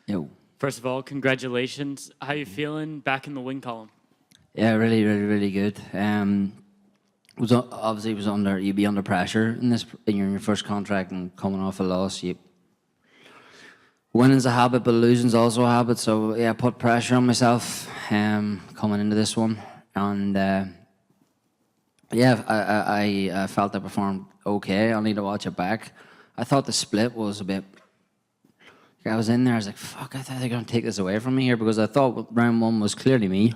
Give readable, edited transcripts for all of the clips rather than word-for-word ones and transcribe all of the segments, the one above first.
Yo. First of all, congratulations. How you feeling back in the win column? Yeah, really good. You'd be under pressure in your first contract and coming off a loss. Winning's a habit, but losing's also a habit. So yeah, I put pressure on myself coming into this one, and I felt I performed okay. I'll need to watch it back. I thought the split was a bit. I was in there. I was like, "Fuck!" I thought they're gonna take this away from me here because I thought round one was clearly me.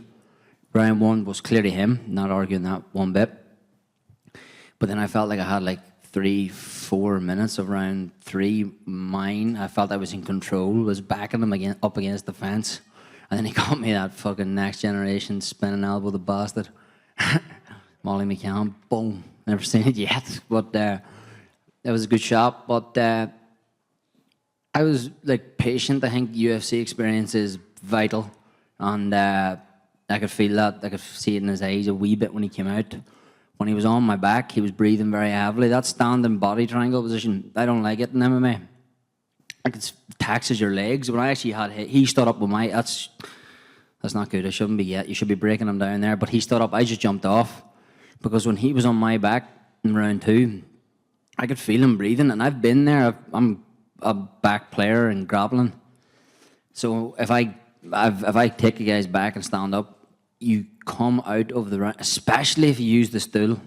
Round one was clearly him. Not arguing that one bit. But then I felt like I had like 3-4 minutes of round three mine. I felt I was in control. Was backing him again up against the fence, and then he got me that fucking next generation spinning elbow, the bastard. Molly McCann, boom. Never seen it yet, but that was a good shot. But I was like patient. I think UFC experience is vital, and I could feel that. I could see it in his eyes a wee bit when he came out. When he was on my back, he was breathing very heavily. That standing body triangle position, I don't like it in MMA. Like it taxes your legs. When I actually he stood up with that's not good. It shouldn't be yet. You should be breaking him down there. But he stood up. I just jumped off because when he was on my back in round two, I could feel him breathing, and I've been there. I'm a back player in grappling. So if I take a guy's back and stand up, you come out of the round, especially if you use the stool.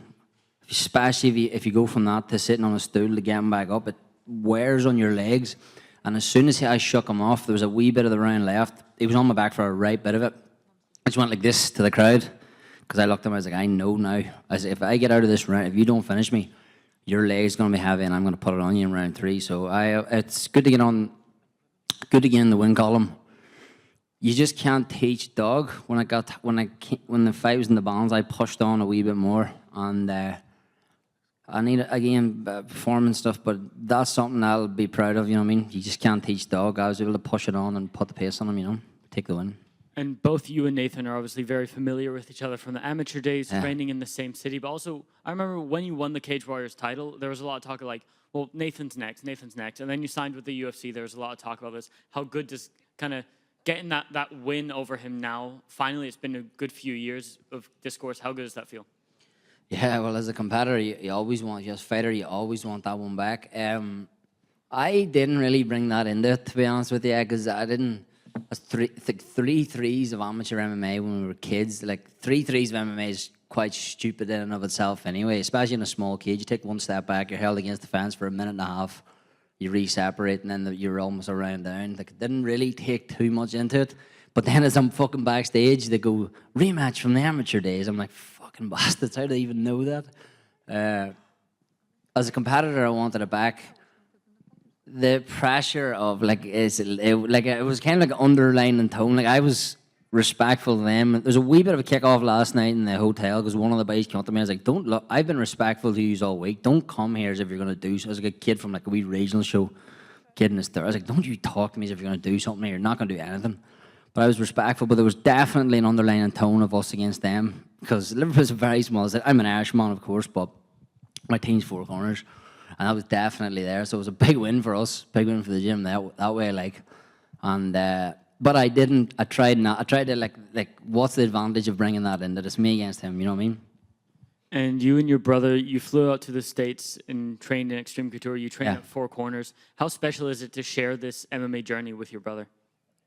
Especially if you go from that to sitting on a stool to getting back up, it wears on your legs. And as soon as I shook him off, there was a wee bit of the round left. He was on my back for a right bit of it. I just went like this to the crowd because I looked at him. I was like, I know now. I said, if I get out of this round, if you don't finish me, your leg's going to be heavy and I'm going to put it on you in round three. So it's good to get in the win column. You just can't teach dog. When the fight was in the balance, I pushed on a wee bit more, and I need again performance stuff. But that's something I'll be proud of. You know what I mean? You just can't teach dog. I was able to push it on and put the pace on him. You know, take the win. And both you and Nathan are obviously very familiar with each other from the amateur days, training in the same city. But also, I remember when you won the Cage Warriors title, there was a lot of talk of like, well, Nathan's next. And then you signed with the UFC. There was a lot of talk about this. How good does kind of getting that win over him now, finally, it's been a good few years of discourse. How good does that feel? Yeah, well, as a competitor, you always want, as a fighter, you always want that one back. I didn't really bring that into it, to be honest with you, because I didn't. Three threes of amateur MMA when we were kids. Like 3 threes of MMA is quite stupid in and of itself anyway, especially in a small cage. You take one step back, you're held against the fence for a minute and a half, you re-separate, and then you're almost a round down. Like, it didn't really take too much into it. But then as I'm fucking backstage, they go, rematch from the amateur days. I'm like, fucking bastards, how do they even know that? As a competitor, I wanted it back. The pressure of it was kind of like underlining tone. Like I was respectful to them. There's a wee bit of a kick-off last night in the hotel because one of the boys came up to me. I was like, "Don't look. I've been respectful to you all week. Don't come here as if you're going to do." So I was like a kid from like a wee regional show, kid in his third. I was like, "Don't you talk to me as if you're going to do something. You're not going to do anything." But I was respectful. But there was definitely an underlining tone of us against them because Liverpool's a very small. I'm an Irishman, of course, but my team's 4 corners. And that was definitely there. So it was a big win for us, big win for the gym that way, like. And but I didn't. I tried to like. What's the advantage of bringing that in? That it's me against him. You know what I mean? And you and your brother, you flew out to the States and trained in Extreme Couture. You trained at 4 corners. How special is it to share this MMA journey with your brother?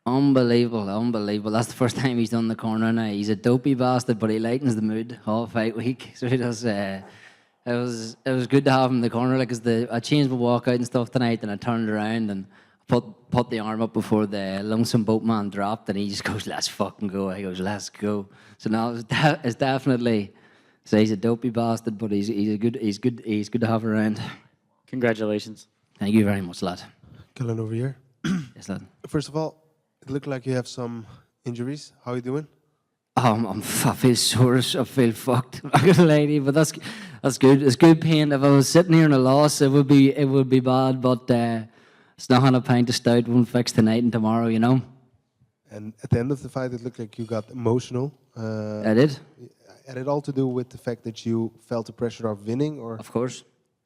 Unbelievable. That's the first time he's done the corner now. He's a dopey bastard, but he lightens the mood all fight week. So he does. It was good to have him in the corner, like, I changed my walkout and stuff tonight, and I turned around and put the arm up before the lonesome boatman dropped, and he just goes, "Let's fucking go." He goes, "Let's go." So now it's definitely. So he's a dopey bastard, but he's good to have around. Congratulations. Thank you very much, lad. Caolan over here. Yes, lad. First of all, it looked like you have some injuries. How are you doing? I feel sore. I feel fucked. I'm not gonna lie to you, but that's good. It's good pain. If I was sitting here in a loss, it would be bad. But it's not on a pint of stout won't fix tonight and tomorrow, you know. And at the end of the fight, it looked like you got emotional. I did. Had it all to do with the fact that you felt the pressure of winning, or? Of course.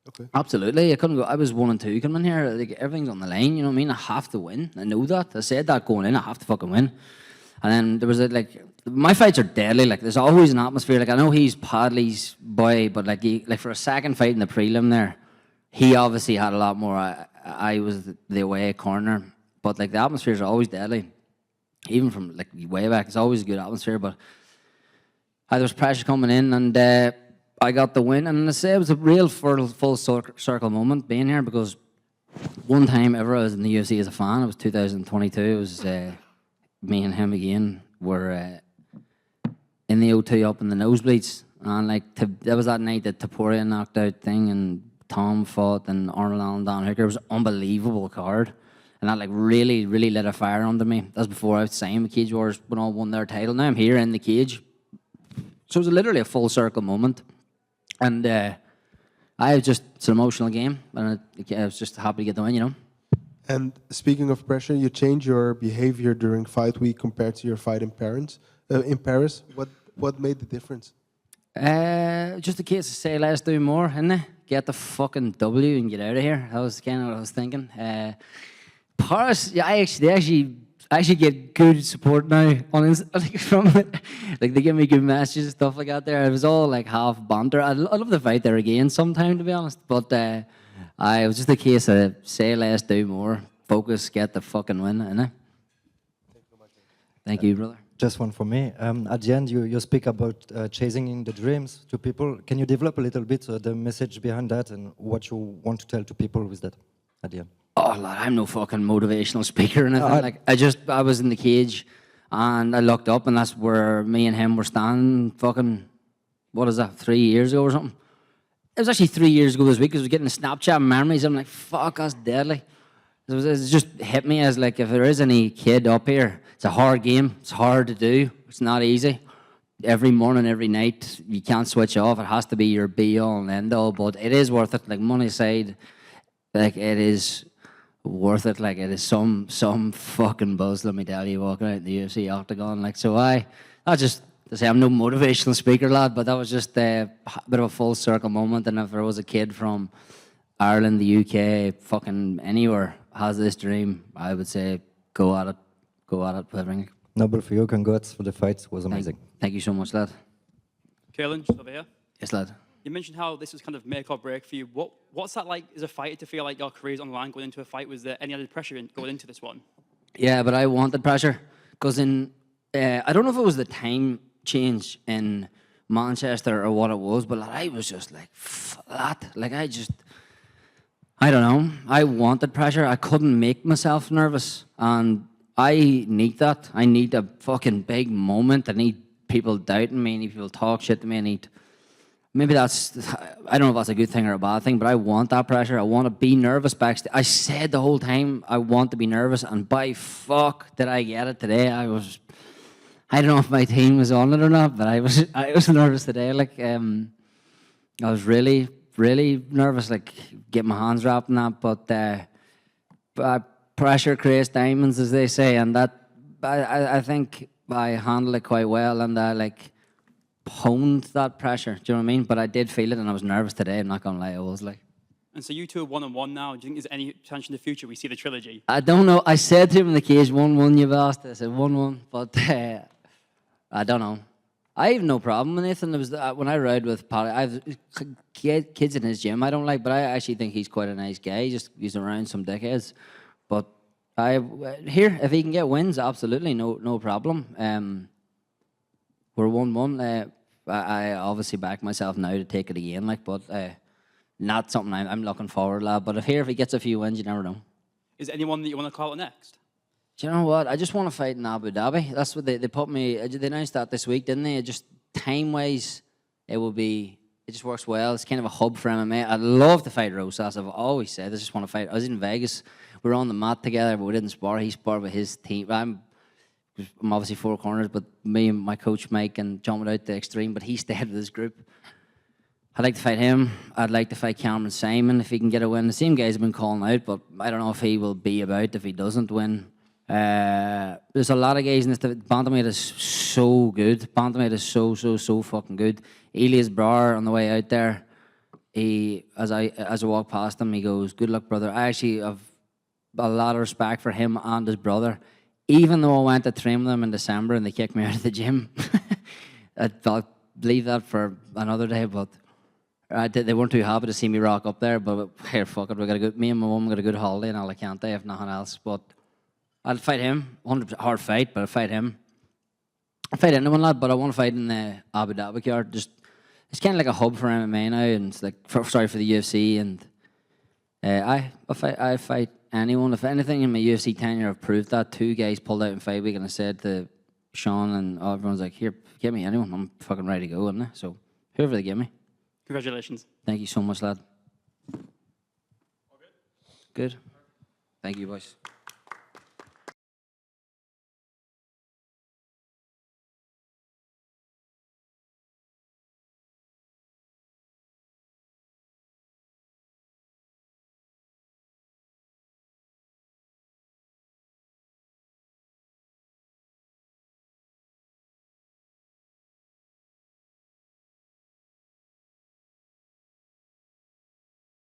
Okay. Absolutely. I couldn't go. I was 1-2 coming in here. Like, everything's on the line. You know what I mean? I have to win. I know that. I said that going in. I have to fucking win. And then there was my fights are deadly. Like, there's always an atmosphere. Like, I know he's Padley's boy, but like for a second fight in the prelim there, he obviously had a lot more. I was the away corner, but like the atmospheres are always deadly. Even from like way back, it's always a good atmosphere. But there was pressure coming in, and I got the win. And I say it was a real full circle moment being here, because one time ever I was in the UFC as a fan. It was 2022. It was me and him again were in the O2 up in the nosebleeds, and like that was that night that Topuria knocked out thing, and Tom fought, and Arnold Allen, Dan Hooker. It was an unbelievable card, and that like really lit a fire under me. That was before I was signed with Cage Warriors when all won their title. Now I'm here in the cage, so it was literally a full circle moment, and it's an emotional game, and I was just happy to get the win, you know. And speaking of pressure, you changed your behavior during fight week compared to your fight in Paris. What made the difference? Just a case of say less, do more, isn't it? Get the fucking W and get out of here. That was kind of what I was thinking. Paris, yeah, I actually get good support now on from it. Like, they give me good messages and stuff like that there. It was all like half banter. I love the fight there again sometime, to be honest. But it was just a case of say less, do more. Focus, get the fucking win, innit? Thank you, brother. Just one for me. At the end, you speak about chasing the dreams to people. Can you develop a little bit the message behind that and what you want to tell to people with that at the end? Oh, lad, I'm no fucking motivational speaker or anything. I was in the cage and I looked up, and that's where me and him were standing fucking, what is that, 3 years ago or something? It was actually 3 years ago this week, because I was getting Snapchat memories. I'm like, fuck, that's deadly. It just hit me as like, if there is any kid up here, it's a hard game. It's hard to do. It's not easy. Every morning, every night, you can't switch off. It has to be your be-all and end-all, but it is worth it. Like, money aside, like, it is worth it. Like, it is some fucking buzz, let me tell you, walking out in the UFC octagon. Like, so I just, to say, I'm no motivational speaker, lad, but that was just a bit of a full circle moment. And if there was a kid from Ireland, the UK, fucking anywhere has this dream, I would say go at it with everything. Noble for you, congrats for the fight, it was amazing. Thank you so much, lad. Caolan, just over here. Yes, lad. You mentioned how this was kind of make or break for you. What's that like as a fighter, to feel like your career's on the line going into a fight? Was there any added pressure going into this one? Yeah, but I wanted pressure, because I don't know if it was the time change in Manchester or what it was, but I was just like flat. Like, I don't know. I wanted pressure. I couldn't make myself nervous, and I need that. I need a fucking big moment. I need people doubting me. I need people talk shit to me. Maybe that's, I don't know if that's a good thing or a bad thing, but I want that pressure. I want to be nervous backstage. I said the whole time I want to be nervous, and by fuck did I get it today. I don't know if my team was on it or not, but I was nervous today. Like, I was really nervous, like, get my hands wrapped in that, but pressure creates diamonds, as they say, and that I think I handled it quite well, and I like honed that pressure. Do you know what I mean? But I did feel it, and I was nervous today. I'm not gonna lie, I was like. And so you two are 1-1 now. Do you think there's any chance in the future we see the trilogy? I don't know. I said to him in the cage, 1-1. You've asked. I said 1-1, but I don't know. I have no problem with Nathan. It was when I ride with Paddy. I have kids in his gym I don't like, but I actually think he's quite a nice guy. He's around some dickheads. But if he can get wins, absolutely no problem. We're 1-1. I obviously back myself now to take it again, like, but not something I'm looking forward, lad. But if he gets a few wins, you never know. Is there anyone that you want to call it next? Do you know what? I just want to fight in Abu Dhabi. That's what they put me. They announced that this week, didn't they? Just time-wise, it just works well. It's kind of a hub for MMA. I'd love to fight Rosas. I've always said I just want to fight. I was in Vegas. We were on the mat together, but we didn't spar. He sparred with his team. I'm obviously four corners, but me and my coach Mike and John went out to extreme, but he stayed with his group. I'd like to fight him. I'd like to fight Cameron Simon if he can get a win. The same guys have been calling out, but I don't know if he will be about if he doesn't win. There's a lot of guys in this. Bantamweight is so good. Bantamweight is so fucking good. Elias Brar on the way out there. as I walked past him, he goes, "Good luck, brother." I actually have a lot of respect for him and his brother. Even though I went to train with them in December and they kicked me out of the gym, I'll leave that for another day. But they weren't too happy to see me rock up there. But here, fuck it, me and my mum got a good holiday in Alicante, if nothing else. But I'll fight him. 100% hard fight, but I'll fight him. I'll fight anyone, lad, but I want to fight in the Abu Dhabi card. It's kind of like a hub for MMA now, and it's like for the UFC. And I fight anyone. If anything in my UFC tenure, I've proved that. 2 guys pulled out in fight week, and I said to Sean, and everyone's like, "Here, give me anyone. I'm fucking ready to go," isn't I? So whoever they give me. Congratulations. Thank you so much, lad. All good? Good. Thank you, boys.